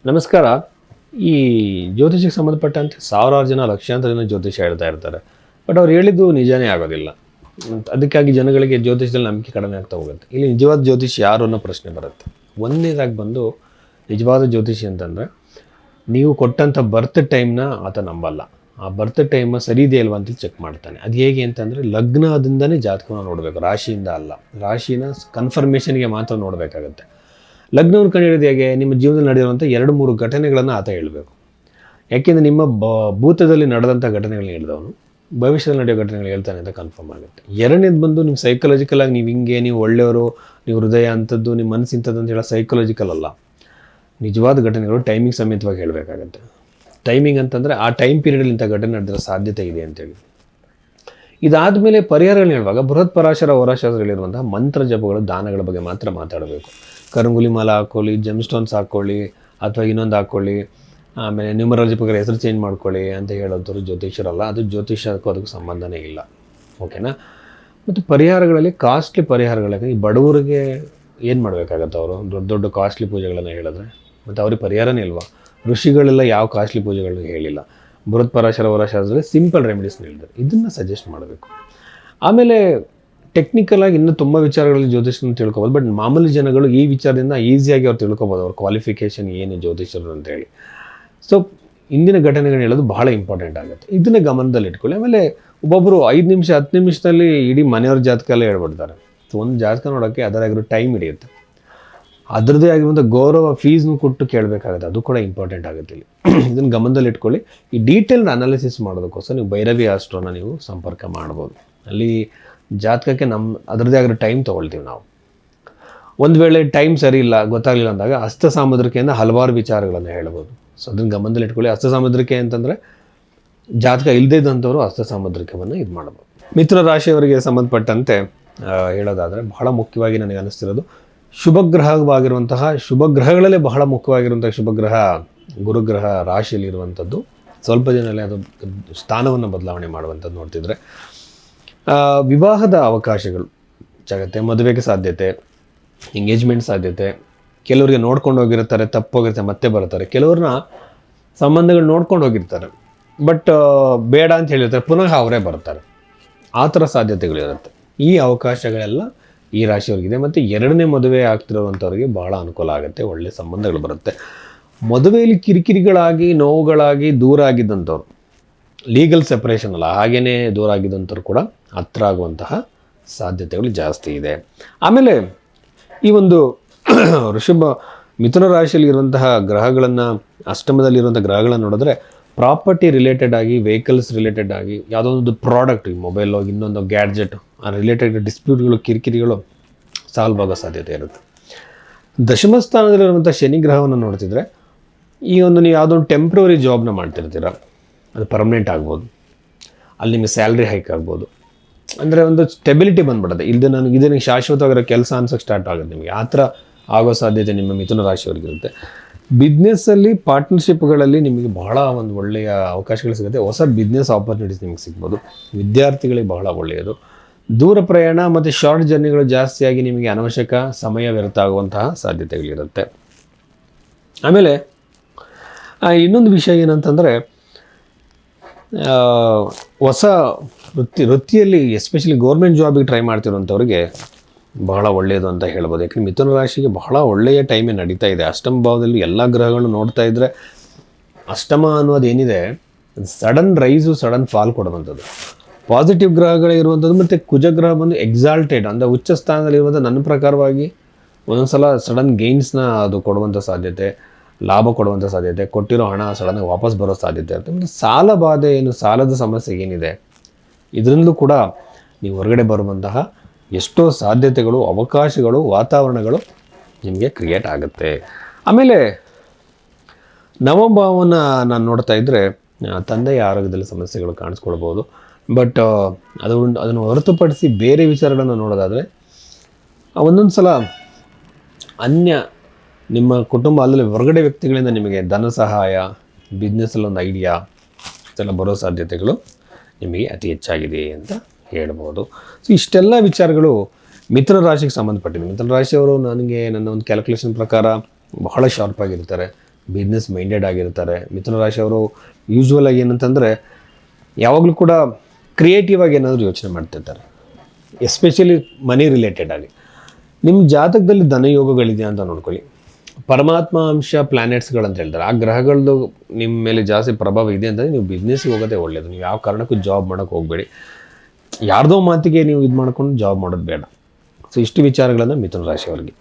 ನಮಸ್ಕಾರ. ಈ ಜ್ಯೋತಿಷಕ್ಕೆ ಸಂಬಂಧಪಟ್ಟಂತೆ ಸಾವಿರಾರು ಜನ ಲಕ್ಷಾಂತರ ಜನ ಜ್ಯೋತಿಷ ಹೇಳ್ತಾ ಇರ್ತಾರೆ. ಬಟ್ ಅವ್ರು ಹೇಳಿದ್ದು ನಿಜಾನೇ ಆಗೋದಿಲ್ಲ. ಅದಕ್ಕಾಗಿ ಜನಗಳಿಗೆ ಜ್ಯೋತಿಷದಲ್ಲಿ ನಂಬಿಕೆ ಕಡಿಮೆ ಆಗ್ತಾ ಹೋಗುತ್ತೆ. ಇಲ್ಲಿ ನಿಜವಾದ ಜ್ಯೋತಿಷಿ ಯಾರು ಅನ್ನೋ ಪ್ರಶ್ನೆ ಬರುತ್ತೆ. ಒಂದನೇದಾಗಿ ಬಂದು ನಿಜವಾದ ಜ್ಯೋತಿಷಿ ಅಂತಂದರೆ ನೀವು ಕೊಟ್ಟಂಥ ಬರ್ತ್ ಟೈಮ್ನ ಆತ ನಂಬಲ್ಲ. ಆ ಬರ್ತ್ ಟೈಮ್ ಸರಿ ಇದೆಯಾ ಇಲ್ವಾ ಅಂತ ಚೆಕ್ ಮಾಡ್ತಾನೆ. ಅದು ಹೇಗೆ ಅಂತಂದರೆ ಲಗ್ನದಿಂದನೇ ಜಾತಕವನ್ನು ನೋಡಬೇಕು, ರಾಶಿಯಿಂದ ಅಲ್ಲ. ರಾಶಿನ ಕನ್ಫರ್ಮೇಷನ್ಗೆ ಮಾತ್ರ ನೋಡಬೇಕಾಗತ್ತೆ. ಲಗ್ನವನ್ನು ಕಂಡುಹಿಡಿದು ಹೇಗೆ? ನಿಮ್ಮ ಜೀವನದಲ್ಲಿ ನಡೆಯುವಂಥ 2-3 ಘಟನೆಗಳನ್ನು ಆತ ಹೇಳಬೇಕು. ಯಾಕೆಂದರೆ ನಿಮ್ಮ ಭೂತದಲ್ಲಿ ನಡೆದಂಥ ಘಟನೆಗಳನ್ನ ಹೇಳಿದವನು ಭವಿಷ್ಯದಲ್ಲಿ ನಡೆಯೋ ಘಟನೆಗಳು ಹೇಳ್ತಾನೆ ಅಂತ ಕನ್ಫರ್ಮ್ ಆಗುತ್ತೆ. ಎರಡನೇದು ಬಂದು ನಿಮ್ಮ ಸೈಕಲಾಜಿಕಲಾಗಿ ನೀವು ಹಿಂಗೆ, ನೀವು ಒಳ್ಳೆಯವರು, ನೀವು ಹೃದಯ ಅಂಥದ್ದು, ನಿಮ್ಮ ಮನಸ್ಸು ಇಂಥದ್ದು ಅಂತ ಹೇಳೋ ಸೈಕಲಾಜಿಕಲ್ ಅಲ್ಲ. ನಿಜವಾದ ಘಟನೆಗಳು ಟೈಮಿಂಗ್ ಸಮೇತವಾಗಿ ಹೇಳಬೇಕಾಗತ್ತೆ. ಟೈಮಿಂಗ್ ಅಂತಂದರೆ ಆ ಟೈಮ್ ಪೀರಿಯಡಲ್ಲಿ ಇಂಥ ಘಟನೆ ನಡೆದಿರೋ ಸಾಧ್ಯತೆ ಇದೆ ಅಂತೇಳಿ. ಇದಾದಮೇಲೆ ಪರಿಹಾರಗಳನ್ನ ಹೇಳುವಾಗ ಬೃಹತ್ ಪರಾಶರ ಹೋರಾಶಾಸ್ತ್ರಗಳಿರುವಂತಹ ಮಂತ್ರ ಜಪಗಳು, ದಾನಗಳ ಬಗ್ಗೆ ಮಾತ್ರ ಮಾತಾಡಬೇಕು. ಕರಂಗುಲಿ ಮಾಲ ಹಾಕ್ಕೊಳ್ಳಿ, ಜೆಮ್ ಸ್ಟೋನ್ಸ್ ಹಾಕ್ಕೊಳ್ಳಿ, ಅಥವಾ ಇನ್ನೊಂದು ಹಾಕ್ಕೊಳ್ಳಿ, ಆಮೇಲೆ ನ್ಯೂಮರಾಲಜಿ ಪ್ರಕಾರ ಹೆಸರು ಚೇಂಜ್ ಮಾಡ್ಕೊಳ್ಳಿ ಅಂತ ಹೇಳೋಂಥವ್ರು ಜ್ಯೋತಿಷರಲ್ಲ. ಅದು ಜ್ಯೋತಿಷಕ್ಕೂ ಅದಕ್ಕೂ ಸಂಬಂಧನೇ ಇಲ್ಲ. ಓಕೆನಾ? ಮತ್ತು ಪರಿಹಾರಗಳಲ್ಲಿ ಕಾಸ್ಟ್ಲಿ ಪರಿಹಾರಗಳಿಗೆ ಈ ಬಡವರಿಗೆ ಏನು ಮಾಡಬೇಕಾಗತ್ತೆ? ಅವರು ದೊಡ್ಡ ದೊಡ್ಡ ಕಾಸ್ಟ್ಲಿ ಪೂಜೆಗಳನ್ನು ಹೇಳಿದ್ರೆ ಮತ್ತು ಅವ್ರಿಗೆ ಪರಿಹಾರನೇ ಇಲ್ವಾ? ಋಷಿಗಳೆಲ್ಲ ಯಾವ ಕಾಸ್ಟ್ಲಿ ಪೂಜೆಗಳನ್ನ ಹೇಳಿಲ್ಲ. ಬೃಹತ್ ಪರಾಶರ ಹೋರಾಶಾಸ್ತ್ರದಲ್ಲಿ ಸಿಂಪಲ್ ರೆಮಿಡೀಸ್ನ ಹೇಳಿದ್ದಾರೆ. ಇದನ್ನು ಸಜೆಸ್ಟ್ ಮಾಡಬೇಕು. ಆಮೇಲೆ ಟೆಕ್ನಿಕಲಾಗಿ ಇನ್ನೂ ತುಂಬ ವಿಚಾರಗಳಲ್ಲಿ ಜ್ಯೋತಿಷನ ತಿಳ್ಕೊಬೋದು. ಬಟ್ ಮಾಮೂಲಿ ಜನಗಳು ಈ ವಿಚಾರದಿಂದ ಈಸಿಯಾಗಿ ಅವ್ರು ತಿಳ್ಕೊಬೋದು, ಅವ್ರ ಕ್ವಾಲಿಫಿಕೇಷನ್ ಏನು ಜ್ಯೋತಿಷರು ಅಂತೇಳಿ. ಸೊ ಇಂದಿನ ಘಟನೆಗಳನ್ನ ಹೇಳೋದು ಬಹಳ ಇಂಪಾರ್ಟೆಂಟ್ ಆಗುತ್ತೆ. ಇದನ್ನು ಗಮನದಲ್ಲಿ ಇಟ್ಕೊಳ್ಳಿ. ಆಮೇಲೆ ಒಬ್ಬೊಬ್ಬರು 5 ನಿಮಿಷ 10 ನಿಮಿಷದಲ್ಲಿ ಇಡೀ ಮನೆಯವ್ರ ಜಾತಕ ಎಲ್ಲ ಹೇಳ್ಬಿಡ್ತಾರೆ. ಸೊ ಒಂದು ಜಾತಕ ನೋಡೋಕ್ಕೆ ಅದರಾಗಿರೋ ಟೈಮ್ ಹಿಡಿಯುತ್ತೆ. ಅದರದ್ದೇ ಆಗಿರುವಂಥ ಗೌರವ ಫೀಸ್ನು ಕೊಟ್ಟು ಕೇಳಬೇಕಾಗುತ್ತೆ. ಅದು ಕೂಡ ಇಂಪಾರ್ಟೆಂಟ್ ಆಗುತ್ತೆ ಇಲ್ಲಿ. ಇದನ್ನು ಗಮನದಲ್ಲಿ ಇಟ್ಕೊಳ್ಳಿ. ಈ ಡೀಟೇಲ್ಡ್ ಅನಾಲಿಸಿಸ್ ಮಾಡೋದಕ್ಕೋಸ್ಕರ ನೀವು ಭೈರವಿ ಆಸ್ಟ್ರೋನ ನೀವು ಸಂಪರ್ಕ ಮಾಡ್ಬೋದು. ಅಲ್ಲಿ ಜಾತಕಕ್ಕೆ ಅದರದ್ದೇ ಆಗಿರೋ ಟೈಮ್ ತೊಗೊಳ್ತೀವಿ ನಾವು. ಒಂದು ವೇಳೆ ಟೈಮ್ ಸರಿ ಇಲ್ಲ, ಗೊತ್ತಾಗಲಿಲ್ಲ ಅಂದಾಗ ಹಸ್ತ ಸಾಮುದ್ರಿಕೆಯಿಂದ ಹಲವಾರು ವಿಚಾರಗಳನ್ನು ಹೇಳ್ಬೋದು. ಸೊ ಅದನ್ನು ಗಮನದಲ್ಲಿ ಇಟ್ಕೊಳ್ಳಿ. ಹಸ್ತ ಸಾಮುದ್ರಿಕೆ ಅಂತಂದರೆ ಜಾತಕ ಇಲ್ಲದೇ ಇದ್ದಂಥವ್ರು ಹಸ್ತ ಸಾಮುದ್ರಿಕವನ್ನು ಇದು ಮಾಡ್ಬೋದು. ಮಿಥುನ ರಾಶಿಯವರಿಗೆ ಸಂಬಂಧಪಟ್ಟಂತೆ ಹೇಳೋದಾದರೆ ಬಹಳ ಮುಖ್ಯವಾಗಿ ನನಗೆ ಅನ್ನಿಸ್ತಿರೋದು ಶುಭಗ್ರಹವಾಗಿರುವಂತಹ, ಶುಭಗ್ರಹಗಳಲ್ಲೇ ಬಹಳ ಮುಖ್ಯವಾಗಿರುವಂಥ ಶುಭಗ್ರಹ ಗುರುಗ್ರಹ ರಾಶಿಯಲ್ಲಿರುವಂಥದ್ದು. ಸ್ವಲ್ಪ ದಿನಲ್ಲೇ ಅದು ಸ್ಥಾನವನ್ನು ಬದಲಾವಣೆ ಮಾಡುವಂಥದ್ದು ನೋಡ್ತಿದ್ರೆ ವಿವಾಹದ ಅವಕಾಶಗಳು ಜಾಗತ್ತೆ, ಮದುವೆಗೆ ಸಾಧ್ಯತೆ, ಎಂಗೇಜ್ಮೆಂಟ್ ಸಾಧ್ಯತೆ. ಕೆಲವರಿಗೆ ನೋಡ್ಕೊಂಡು ಹೋಗಿರ್ತಾರೆ, ತಪ್ಪೋಗಿರ್ತಾರೆ, ಮತ್ತೆ ಬರ್ತಾರೆ. ಕೆಲವ್ರನ್ನ ಸಂಬಂಧಗಳು ನೋಡ್ಕೊಂಡು ಹೋಗಿರ್ತಾರೆ, ಬಟ್ ಬೇಡ ಅಂತ ಹೇಳಿರ್ತಾರೆ, ಪುನಃ ಅವರೇ ಬರ್ತಾರೆ. ಆ ಥರ ಸಾಧ್ಯತೆಗಳಿರುತ್ತೆ. ಈ ಅವಕಾಶಗಳೆಲ್ಲ ಈ ರಾಶಿಯವ್ರಿಗಿದೆ. ಮತ್ತು 2ನೇ ಮದುವೆ ಆಗ್ತಿರೋವಂಥವ್ರಿಗೆ ಭಾಳ ಅನುಕೂಲ ಆಗುತ್ತೆ, ಒಳ್ಳೆಯ ಸಂಬಂಧಗಳು ಬರುತ್ತೆ. ಮದುವೆಯಲ್ಲಿ ಕಿರಿಕಿರಿಗಳಾಗಿ, ನೋವುಗಳಾಗಿ ದೂರ ಆಗಿದ್ದಂಥವ್ರು, ಲೀಗಲ್ ಸೆಪರೇಷನ್ ಅಲ್ಲ, ಹಾಗೇ ದೂರ ಆಗಿದ್ದಂಥವ್ರು ಕೂಡ ಹತ್ರ ಆಗುವಂತಹ ಸಾಧ್ಯತೆಗಳು ಜಾಸ್ತಿ ಇದೆ. ಆಮೇಲೆ ಈ ಒಂದು ಮಿಥುನ ರಾಶಿಯಲ್ಲಿ ಇರುವಂತಹ ಗ್ರಹಗಳನ್ನು, ಅಷ್ಟಮದಲ್ಲಿರುವಂಥ ಗ್ರಹಗಳನ್ನು ನೋಡಿದ್ರೆ ಪ್ರಾಪರ್ಟಿ ರಿಲೇಟೆಡ್ ಆಗಿ, ವೆಹಿಕಲ್ಸ್ ರಿಲೇಟೆಡ್ ಆಗಿ, ಯಾವುದೋ ಒಂದು ಪ್ರಾಡಕ್ಟ್, ಈ ಮೊಬೈಲು, ಇನ್ನೊಂದು ಗ್ಯಾಡ್ಜೆಟ್, ಆ ರಿಲೇಟೆಡ್ ಡಿಸ್ಪ್ಯೂಟ್ಗಳು, ಕಿರಿಕಿರಿಗಳು ಸಾಲ್ವ್ ಆಗೋ ಸಾಧ್ಯತೆ ಇರುತ್ತೆ. ದಶಮ ಸ್ಥಾನದಲ್ಲಿರುವಂಥ ಶನಿ ಗ್ರಹವನ್ನು ನೋಡ್ತಿದ್ರೆ ಈ ಒಂದು ನೀವು ಯಾವುದೋ ಒಂದು ಟೆಂಪ್ರವರಿ ಜಾಬ್ನ ಮಾಡ್ತಿರ್ತೀರ, ಅದು ಪರ್ಮನೆಂಟ್ ಆಗ್ಬೋದು. ಅಲ್ಲಿ ನಿಮಗೆ ಸ್ಯಾಲ್ರಿ ಹೈಕ್ ಆಗ್ಬೋದು. ಅಂದರೆ ಒಂದು ಸ್ಟೆಬಿಲಿಟಿ ಬಂದ್ಬಿಡುತ್ತೆ. ಇದನ್ನು ಶಾಶ್ವತವಾಗಿರೋ ಕೆಲಸ ಅನ್ಸೋಕ್ಕೆ ಸ್ಟಾರ್ಟ್ ಆಗುತ್ತೆ ನಿಮಗೆ. ಆ ಥರ ಆಗೋ ಸಾಧ್ಯತೆ ನಿಮ್ಮ ಮಿಥುನ ರಾಶಿಯವರಿಗಿರುತ್ತೆ. ಬಿಸ್ನೆಸ್ಸಲ್ಲಿ, ಪಾರ್ಟ್ನರ್ಶಿಪ್ಗಳಲ್ಲಿ ನಿಮಗೆ ಬಹಳ ಒಂದು ಒಳ್ಳೆಯ ಅವಕಾಶಗಳು ಸಿಗುತ್ತೆ. ಹೊಸ ಬಿಸ್ನೆಸ್ ಆಪರ್ಚುನಿಟೀಸ್ ನಿಮಗೆ ಸಿಗ್ಬೋದು. ವಿದ್ಯಾರ್ಥಿಗಳಿಗೆ ಬಹಳ ಒಳ್ಳೆಯದು. ದೂರ ಪ್ರಯಾಣ ಮತ್ತು ಶಾರ್ಟ್ ಜರ್ನಿಗಳು ಜಾಸ್ತಿಯಾಗಿ ನಿಮಗೆ ಅನವಶ್ಯಕ ಸಮಯ ವ್ಯರ್ಥ ಆಗುವಂತಹ ಸಾಧ್ಯತೆಗಳಿರುತ್ತೆ. ಆಮೇಲೆ ಇನ್ನೊಂದು ವಿಷಯ ಏನಂತಂದರೆ ಹೊಸ ವೃತ್ತಿಯಲ್ಲಿ ಎಸ್ಪೆಷಲಿ ಗೌರ್ಮೆಂಟ್ ಜಾಬಿಗೆ ಟ್ರೈ ಮಾಡ್ತಿರೋಂಥವ್ರಿಗೆ ಬಹಳ ಒಳ್ಳೆಯದು ಅಂತ ಹೇಳ್ಬೋದು. ಯಾಕಂದರೆ ಮಿಥುನ ರಾಶಿಗೆ ಬಹಳ ಒಳ್ಳೆಯ ಟೈಮೇ ನಡೀತಾ ಇದೆ. ಅಷ್ಟಮ ಭಾವದಲ್ಲಿ ಎಲ್ಲ ಗ್ರಹಗಳನ್ನು ನೋಡ್ತಾ ಇದ್ದರೆ ಅಷ್ಟಮ ಅನ್ನೋದು ಏನಿದೆ, ಸಡನ್ ರೈಸು ಸಡನ್ ಫಾಲ್ ಕೊಡುವಂಥದ್ದು. ಪಾಸಿಟಿವ್ ಗ್ರಹಗಳೇ ಇರುವಂಥದ್ದು. ಮತ್ತು ಕುಜಗ್ರಹ ಬಂದು ಎಕ್ಸಾಲ್ಟೆಡ್ ಅಂದರೆ ಉಚ್ಚ ಸ್ಥಾನದಲ್ಲಿರುವಂಥ, ನನ್ನ ಪ್ರಕಾರವಾಗಿ ಒಂದೊಂದು ಸಲ ಸಡನ್ ಗೇನ್ಸ್ನ ಅದು ಕೊಡುವಂಥ ಸಾಧ್ಯತೆ, ಲಾಭ ಕೊಡುವಂಥ ಸಾಧ್ಯತೆ, ಕೊಟ್ಟಿರೋ ಹಣ ಸಡನ್ನಾಗಿ ವಾಪಸ್ ಬರೋ ಸಾಧ್ಯತೆ ಇರುತ್ತೆ. ಮತ್ತು ಸಾಲ ಬಾಧೆ ಏನು, ಸಾಲದ ಸಮಸ್ಯೆ ಏನಿದೆ, ಇದರಿಂದಲೂ ಕೂಡ ನೀವು ಹೊರಗಡೆ ಬರುವಂತಹ ಎಷ್ಟೋ ಸಾಧ್ಯತೆಗಳು, ಅವಕಾಶಗಳು, ವಾತಾವರಣಗಳು ನಿಮಗೆ ಕ್ರಿಯೇಟ್ ಆಗುತ್ತೆ. ಆಮೇಲೆ ನವಭಾವನ ನಾನು ನೋಡ್ತಾ ಇದ್ದರೆ ತಂದೆಯ ಆರೋಗ್ಯದಲ್ಲಿ ಸಮಸ್ಯೆಗಳು ಕಾಣಿಸ್ಕೊಳ್ಬೋದು. ಬಟ್ ಅದನ್ನು ಹೊರತುಪಡಿಸಿ ಬೇರೆ ವಿಚಾರಗಳನ್ನು ನೋಡೋದಾದರೆ ಒಂದೊಂದು ಸಲ ನಿಮ್ಮ ಕುಟುಂಬ ಅಲ್ಲದೆ ಹೊರಗಡೆ ವ್ಯಕ್ತಿಗಳಿಂದ ನಿಮಗೆ ಧನ ಸಹಾಯ, ಬಿಸ್ನೆಸ್ಸಲ್ಲಿ ಒಂದು ಐಡಿಯಾ ಇದೆಲ್ಲ ಬರೋ ಸಾಧ್ಯತೆಗಳು ನಿಮಗೆ ಅತಿ ಹೆಚ್ಚಾಗಿದೆ ಅಂತ ಹೇಳ್ಬೋದು. ಸೊ ಇಷ್ಟೆಲ್ಲ ವಿಚಾರಗಳು ಮಿಥುನ ರಾಶಿಗೆ ಸಂಬಂಧಪಟ್ಟಿದೆ. ಮಿಥುನ ರಾಶಿಯವರು ನನ್ನ ಒಂದು ಕ್ಯಾಲ್ಕುಲೇಷನ್ ಪ್ರಕಾರ ಬಹಳ ಶಾರ್ಪ್ ಆಗಿರ್ತಾರೆ. ಬಿಸ್ನೆಸ್ ಮೈಂಡೆಡ್ ಆಗಿರ್ತಾರೆ. ಮಿಥುನ ರಾಶಿಯವರು ಯೂಶ್ವಲ್ ಆಗಿ ಏನಂತಂದರೆ ಯಾವಾಗಲೂ ಕೂಡ ಕ್ರಿಯೇಟಿವ್ ಆಗಿ ಏನಾದರೂ ಯೋಚನೆ ಮಾಡ್ತಿರ್ತಾರೆ, ಎಸ್ಪೆಷಲಿ ಮನಿ ರಿಲೇಟೆಡ್ ಆಗಿ. ನಿಮ್ಮ ಜಾತಕದಲ್ಲಿ ಧನಯೋಗಗಳಿದೆಯಾ ಅಂತ ನೋಡ್ಕೊಳ್ಳಿ. ಪರಮಾತ್ಮ ಅಂಶ ಪ್ಲ್ಯಾನೆಟ್ಸ್ಗಳಂತ ಹೇಳ್ತಾರೆ, ಆ ಗ್ರಹಗಳದ್ದು ನಿಮ್ಮ ಮೇಲೆ ಜಾಸ್ತಿ ಪ್ರಭಾವ ಇದೆ ಅಂತಂದರೆ ನೀವು ಬಿಸ್ನೆಸ್ಸಿಗೆ ಹೋಗೋದೇ ಒಳ್ಳೆಯದು. ನೀವು ಯಾವ ಕಾರಣಕ್ಕೂ ಜಾಬ್ ಮಾಡೋಕ್ಕೆ ಹೋಗಬೇಡಿ. ಯಾರ್ದೋ ಮಾತಿಗೆ ನೀವು ಇದು ಮಾಡ್ಕೊಂಡು ಜಾಬ್ ಮಾಡೋದು ಬೇಡ. ಸೊ ಇಷ್ಟು ವಿಚಾರಗಳನ್ನು ಮಿಥುನ ರಾಶಿಯವರಿಗೆ.